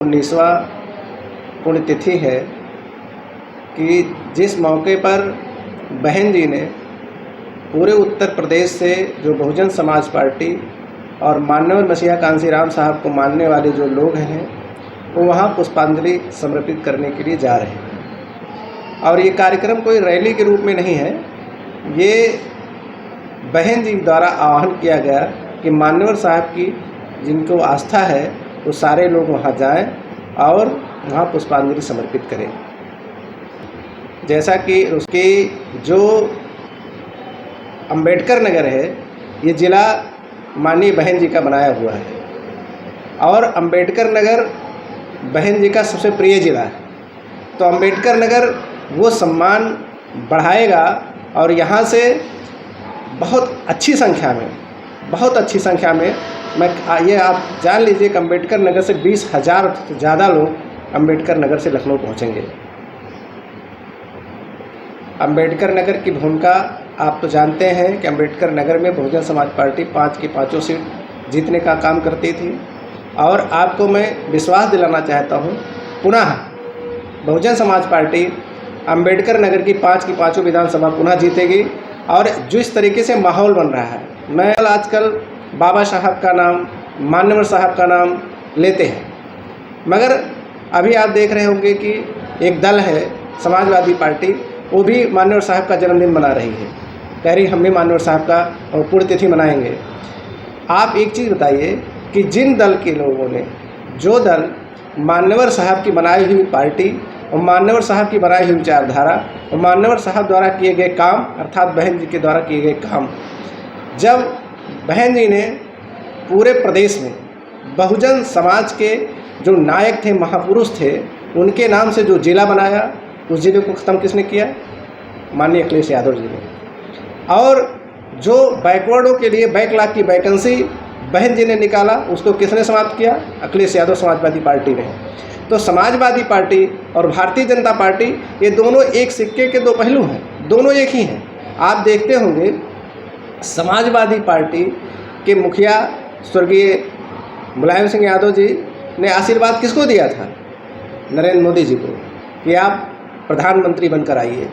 19वां पुण्यतिथि है कि जिस मौके पर बहन जी ने पूरे उत्तर प्रदेश से जो बहुजन समाज पार्टी और माननीय मसीहा कांशीराम साहब को मानने वाले जो लोग हैं वो वहाँ पुष्पांजलि समर्पित करने के लिए जा रहे हैं। और ये कार्यक्रम कोई रैली के रूप में नहीं है, ये बहन जी द्वारा आह्वान किया गया कि मान्यवर साहब की जिनको आस्था है वो सारे लोग वहाँ जाएं और वहाँ पुष्पांजलि समर्पित करें। जैसा कि उसकी जो अंबेडकर नगर है ये ज़िला माननीय बहन जी का बनाया हुआ है और अंबेडकर नगर बहन जी का सबसे प्रिय ज़िला है, तो अंबेडकर नगर वो सम्मान बढ़ाएगा और यहाँ से बहुत अच्छी संख्या में मैं ये आप जान लीजिए कि अंबेडकर नगर से 20,000 से ज़्यादा लोग अंबेडकर नगर से लखनऊ पहुँचेंगे। अंबेडकर नगर की भूमिका आप तो जानते हैं कि अंबेडकर नगर में बहुजन समाज पार्टी 5 की 5 सीट जीतने का काम करती थी और आपको मैं विश्वास दिलाना चाहता हूँ पुनः बहुजन समाज पार्टी अंबेडकर नगर की 5 की 5 विधानसभा पुनः जीतेगी। और जिस तरीके से माहौल बन रहा है, मैं आजकल बाबा साहब का नाम, मान्यवर साहब का नाम लेते हैं, मगर अभी आप देख रहे होंगे कि एक दल है समाजवादी पार्टी, वो भी मान्यवर साहब का जन्मदिन मना रही है, कह रही हम भी मान्यवर साहब का पुण्यतिथि मनाएंगे। आप एक चीज़ बताइए कि जिन दल के लोगों ने, जो दल मान्यवर साहब की बनाई हुई पार्टी और मान्यवर साहब की बनाई हुई विचारधारा और मान्यवर साहब द्वारा किए गए काम अर्थात बहन जी के द्वारा किए गए काम, जब बहन जी ने पूरे प्रदेश में बहुजन समाज के जो नायक थे, महापुरुष थे, उनके नाम से जो जिला बनाया, उस जिले को ख़त्म किसने किया? माननीय अखिलेश यादव जी ने। और जो बैकवर्डों के लिए बैकलॉग की वैकेंसी बहन जी ने निकाला, उसको किसने समाप्त किया? अखिलेश यादव समाजवादी पार्टी ने। तो समाजवादी पार्टी और भारतीय जनता पार्टी ये दोनों एक सिक्के के दो पहलू हैं, दोनों एक ही हैं। आप देखते होंगे समाजवादी पार्टी के मुखिया स्वर्गीय मुलायम सिंह यादव जी ने आशीर्वाद किसको दिया था? नरेंद्र मोदी जी को, कि आप प्रधानमंत्री बनकर आइए।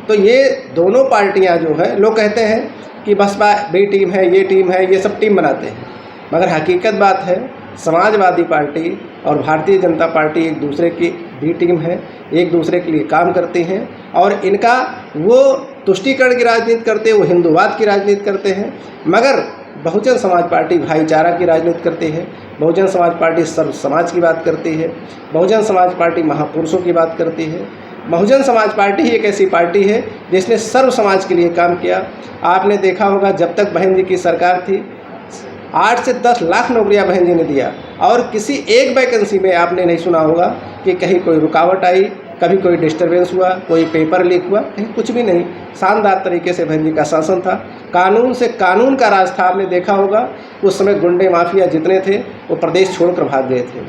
तो ये दोनों पार्टियां जो है, लोग कहते हैं कि बसपा बी टीम है, ये टीम है, ये सब टीम बनाते हैं, मगर हकीकत बात है समाजवादी पार्टी और भारतीय जनता पार्टी एक दूसरे की बी टीम है, एक दूसरे के लिए काम करती हैं और इनका वो तुष्टीकरण की राजनीति करते हैं, वो हिंदूवाद की राजनीति करते हैं, मगर बहुजन समाज पार्टी भाईचारा की राजनीति करती है, बहुजन समाज पार्टी सर्व समाज की बात करती है, बहुजन समाज पार्टी महापुरुषों की बात करती है। बहुजन समाज पार्टी ही एक ऐसी पार्टी है जिसने सर्व समाज के लिए काम किया। आपने देखा होगा जब तक बहन जी की सरकार थी 8 से 10 लाख नौकरियां बहन जी ने दिया और किसी एक वैकेंसी में आपने नहीं सुना होगा कि कहीं कोई रुकावट आई, कभी कोई डिस्टर्बेंस हुआ, कोई पेपर लीक हुआ, कहीं कुछ भी नहीं। शानदार तरीके से बहन जी का शासन था, कानून से कानून का राज था। आपने देखा होगा उस समय गुंडे माफिया जितने थे वो प्रदेश छोड़कर भाग गए थे।